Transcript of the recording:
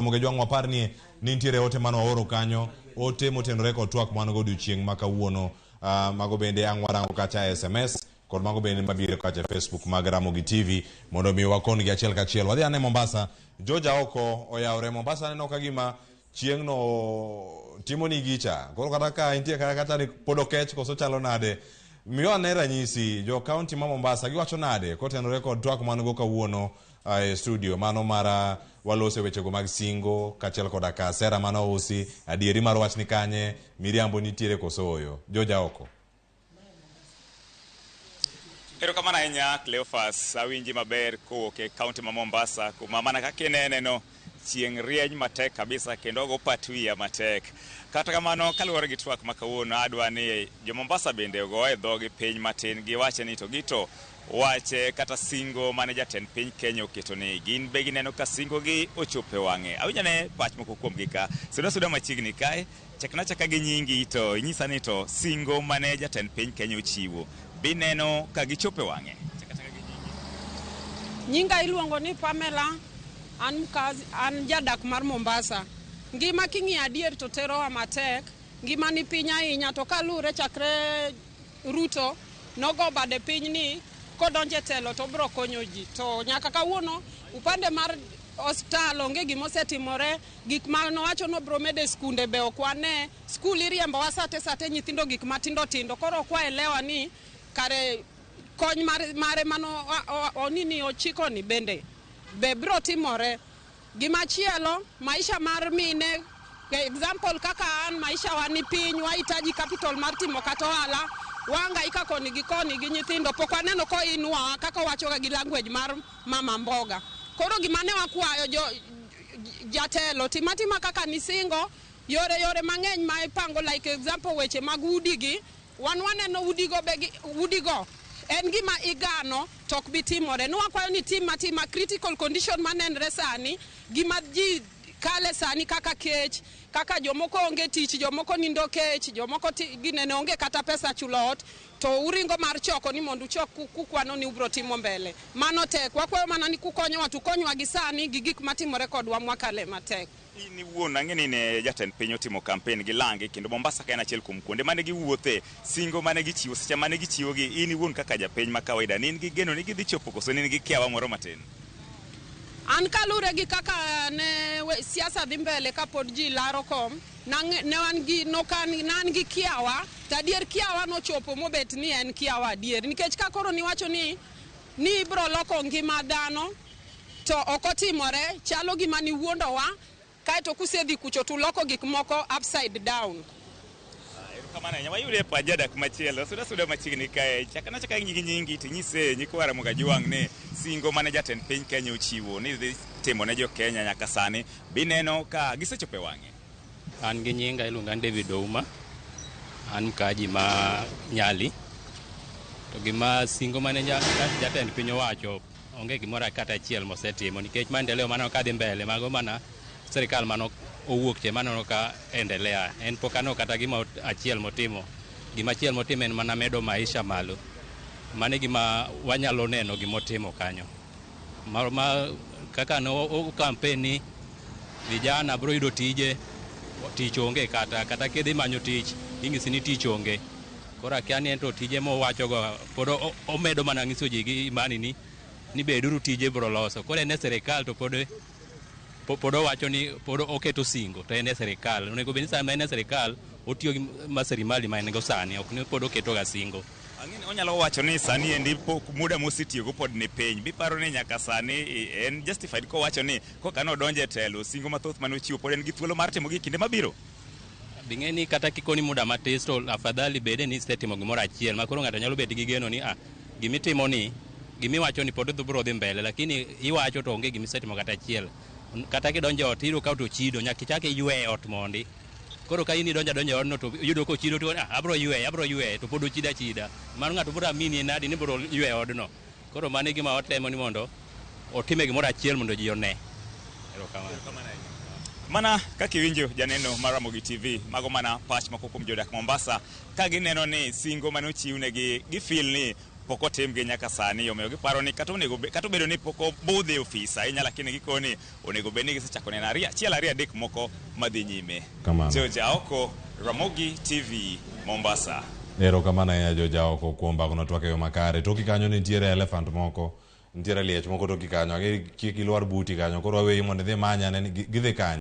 Mugejwang waparni nitiere ote mano oro kanyo ote motenore kod twak man go odiochieng' ma kawuono mago bende ang'warango kacha SMS kod mago bende mabiro kacha Facebook mag Ramogi TV mondo mi wakon gi achiel kachiel. Wadhi ane Mombasa. Joja oko oyawre Mombasa neno kagima chieng' no timo ni gicha. Koro kata ka intie kata ni podo kech koso chalo nade. Miyo ane ranyisi jo kaonti ma Mombasa giwacho nade kotenore kod twak man go kawuono studio mano mara walose wechego mag singo kachiel koda ka sera mano usi adieri mar wach ni kanye miriambo nitiere koso oyo. Joja oko. Erokamano ahinya Cleophas, awinji maber kowuok e kaunti ma Mombasa kuma mana kaka ineno chieng' rieny matek kabisa kendo go patwiya matek. Kata kamano kaluwore gi twak ma kawuono adwa ni jo Mombasa bende ogo e dhogi piny matin giwache ni to gito wache kata singo mane jatend piny Kenya oketo ni gin be gineno ka singo gi ochope wang'e. Awinjane pach moko kuom gi ka suda machiegni kae chakna chaka gi nyingi to inyisa ni to singo mane jatend piny Kenya ochiwo bineno ka gichope wang'e. Nyinga iluongo ni Pamela, an jodak mar Mombasa. Ngima kingi adier to terowa matek, ngima ni piny ahinya to kalure chakre Ruto nogo bade piny ni kodonje telo to bro konyo ji. To nyaka kawuono upande mar hospital onge gima osetimore, gik ma nowacho no bro mede skunde be okwane, skul iriembo wasate nyithindo gik matindo tindo. Koro kwa elewa ni kare kony mare mano onini ochiko ni bende be bro timore. Gimachielo maisha mar mine, example kaka an maisha wani piny wahitaji capital mar timo kata ohala, wanga ika koni gi nyithindo pok waneno ko inwa kaka wacho gi language mar mama mboga. Koro gimane wakwayo jatelo timatima kaka ni singo yore mang'eny ma ipango, like example weche mag udi gi waneno udigo en gima igano tok bitimore. Nwakwayo ni tima critical condition manenre sani gima ji kale sani kaka kech, kaka jomoko onge tich, jomoko nindo kech, jomoko ginene onge kata pesa chulot, to uringo mar choko ni mondu chok kukwano ni ubro timo mbele. Mano tek, wakwayo mana ni kukonyo watu konywa gisani gigik matimore kodwa mwakale matek. Ni wuon ang'eni ne jatend piny otimo campaign gi langi kendo Mombasa ka en achiel kuom kuonde mane giwuothe, singo mane gichiwo seche mane gichiwo gi, in wuon kaka japiny ma kawaida nin gi geno ni gidhi chopo koso nin gi kiawa moro matin? An kalure gi kaka ne siasa dhi mbele kapod ji laro kom, ne wan gi nan gi kiawa, tadier kiawa no chopo mobet ni en kiawa adier. Nikech kakoro niwacho ni bro loko ngima dhano to okotimore, chalo gima ni wuondowa kaeto kusedhi kucho to loko gik moko upside down. Erokamano nyama yude pa jodak machielo suda machiegni kae chaka nyingi tinyise nyikwa Ramogi Juang ne singo mane jatend piny Kenya ochiwo ni dhi timo ne jo Kenya nyaka sani bineno ka gisechope wang'e. An gi nyinga iluonga David Ouma, an mkaji ma Nyali, to gima singo mane jatend piny owacho onge gimoro kata achiel mosetimo, nikech maendeleo mano kadhi mbele mago mana serikal mano owuok che mano ka endelea, en pokano kata gima achiel motimo. Gima achiel motimo en mana medo maisha malo, mane gima wanyalo neno gimotimo kanyo. Kaka no campaign ni vijana bro yudo tije, tich onge kata kidhi manyo tich ing'isi ni tich onge. Koro akiani ento tije mowacho go pod omedo mana ng'iso ji gi imani ni beduru tije bro loso. Koro en serikal to pod owacho ni pod oketo singo to en serikal. Onego bed ni sama en serikal otiyo gi maserimali ma en go sani, ok ni pod oketo ga singo. Ang'eni onyalo wacho ni sani endi muda mosetiyo go pod ni piny. Biparo ni nyaka sani en justified ko wacho ni kokano donje telo singo mathoth mane ochiwo pod en gi thuolo mar timo gi kinde mabiro. Bing'eni kata kikoni muda matis to afadhali bede ni setimo gimoro achiel ma koro ng'ato nyalo bet gi geno ni gimitimo ni gimiwacho ni pod bro dhi mbele, lakini iwacho to onge gimisetimo kata achiel. Kata kidonjo ot iro ka to chido nyaka ichake ywe ot mondi. Koro ka ini donja odno to yudo ko chido to abro ywe to pod chida mano ng'ato bro amini nadi ni bro ywe odno. Koro mane gima otemo ni mondo otime gimoro achiel mondo ji one. Erokamano. Mana kaka iwinjo janeno mar Ramogi TV, mago mana pach moko kuom jodak Mombasa ka gineno ni singo mane ochiwnegi gifeel ni pok otimgi nyaka sani, omiyo giparo ni kata obedo ni pok obudhi ofisa ahinya, lakini gikoni onego bed ni gisechako neno achiel ariyo adek moko madhi nyime. Jojaoko, Ramogi TV, Mombasa. Erokamano ahinya Jojaoko kuom bagono twak e yo makare. Toki kanyo nitiere elephant moko, nitiere liech moko toki kanyo, kik ilwar buti kanyo, koro waweyi mondo idhi manya, gidhi kanyo.